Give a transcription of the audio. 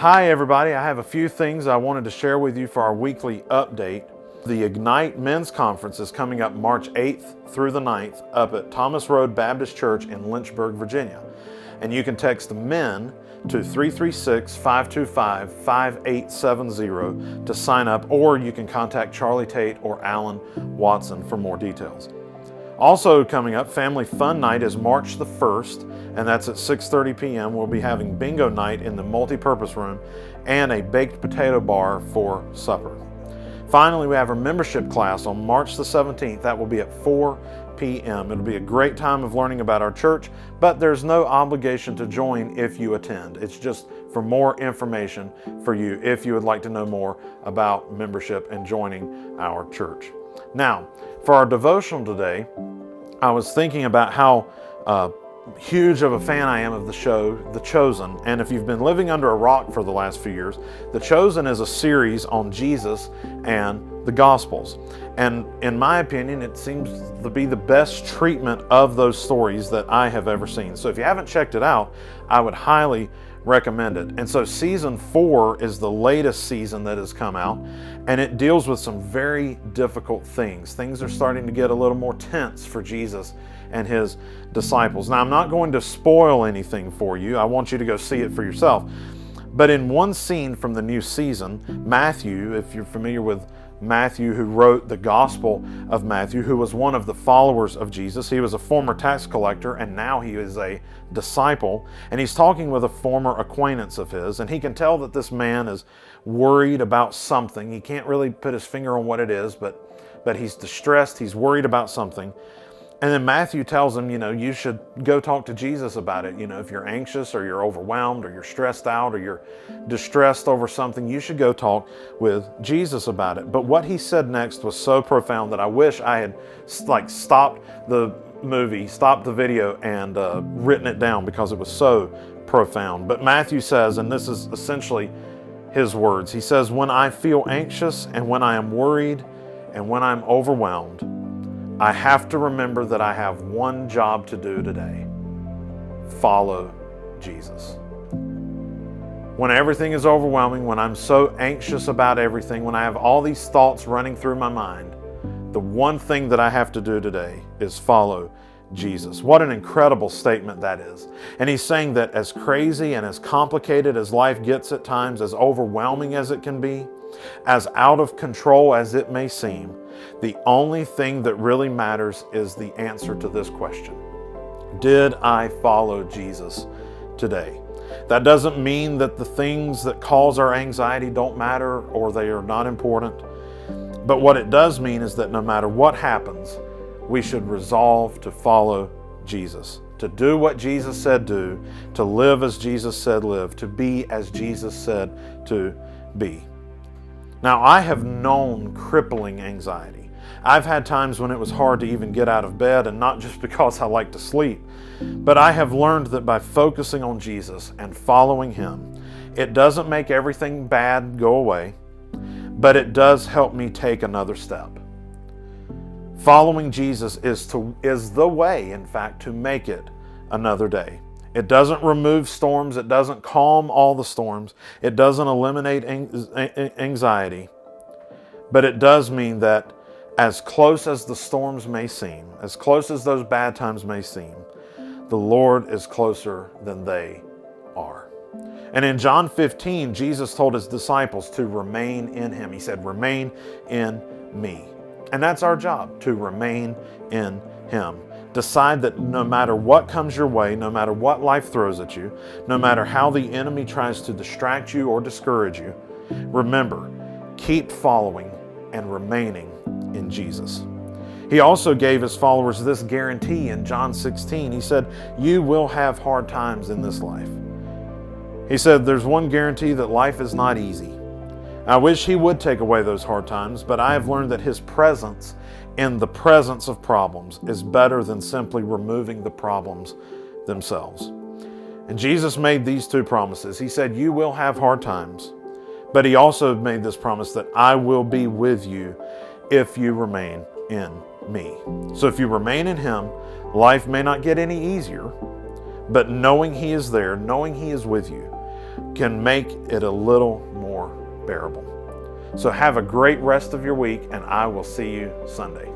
Hi everybody, I have a few things I wanted to share with you for our weekly update. The Ignite Men's Conference is coming up March 8th through the 9th up at Thomas Road Baptist Church in Lynchburg, Virginia. And you can text MEN to 336-525-5870 to sign up, or you can contact Charlie Tate or Alan Watson for more details. Also coming up, Family Fun Night is March the 1st, and that's at 6:30 p.m. We'll be having bingo night in the multi-purpose room and a baked potato bar for supper. Finally, we have our membership class on March the 17th. That will be at 4 p.m. It'll be a great time of learning about our church, but there's no obligation to join if you attend. It's just for more information for you if you would like to know more about membership and joining our church. Now, for our devotional today, I was thinking about how huge of a fan I am of the show, The Chosen. And if you've been living under a rock for the last few years, The Chosen is a series on Jesus and the Gospels. And in my opinion, it seems to be the best treatment of those stories that I have ever seen. So if you haven't checked it out, I would highly recommend it. And so season 4 is the latest season that has come out, and it deals with some very difficult things. Things are starting to get a little more tense for Jesus and his disciples. Now, I'm not going to spoil anything for you. I want you to go see it for yourself. But in one scene from the new season, Matthew, if you're familiar with Matthew, who wrote the Gospel of Matthew, who was one of the followers of Jesus. He was a former tax collector, and now he is a disciple. And he's talking with a former acquaintance of his, and he can tell that this man is worried about something. He can't really put his finger on what it is, but he's distressed. He's worried about something. And then Matthew tells him, you should go talk to Jesus about it. If you're anxious or you're overwhelmed or you're stressed out or you're distressed over something, you should go talk with Jesus about it. But what he said next was so profound that I wish I had stopped the movie, stopped the video, and written it down, because it was so profound. But Matthew says, and this is essentially his words, he says, "When I feel anxious and when I am worried and when I'm overwhelmed, I have to remember that I have one job to do today: follow Jesus." When everything is overwhelming, when I'm so anxious about everything, when I have all these thoughts running through my mind, the one thing that I have to do today is follow Jesus. What an incredible statement that is. And he's saying that as crazy and as complicated as life gets at times, as overwhelming as it can be, as out of control as it may seem, the only thing that really matters is the answer to this question: did I follow Jesus today? That doesn't mean that the things that cause our anxiety don't matter or they are not important. But what it does mean is that no matter what happens, we should resolve to follow Jesus, to do what Jesus said do, to live as Jesus said live, to be as Jesus said to be. Now, I have known crippling anxiety. I've had times when it was hard to even get out of bed, and not just because I like to sleep, but I have learned that by focusing on Jesus and following him, it doesn't make everything bad go away, but it does help me take another step. Following Jesus is the way, in fact, to make it another day. It doesn't remove storms. It doesn't calm all the storms. It doesn't eliminate anxiety. But it does mean that as close as the storms may seem, as close as those bad times may seem, the Lord is closer than they are. And in John 15, Jesus told his disciples to remain in him. He said, "Remain in me." And that's our job, to remain in him. Decide that no matter what comes your way, no matter what life throws at you, no matter how the enemy tries to distract you or discourage you, remember, keep following and remaining in Jesus. He also gave his followers this guarantee in John 16. He said, "You will have hard times in this life." He said, "There's one guarantee, that life is not easy." I wish he would take away those hard times, but I have learned that his presence in the presence of problems is better than simply removing the problems themselves. And Jesus made these two promises. He said, "You will have hard times," but he also made this promise that I will be with you if you remain in me. So if you remain in him, life may not get any easier, but knowing he is there, knowing he is with you, can make it a little more bearable. So have a great rest of your week, and I will see you Sunday.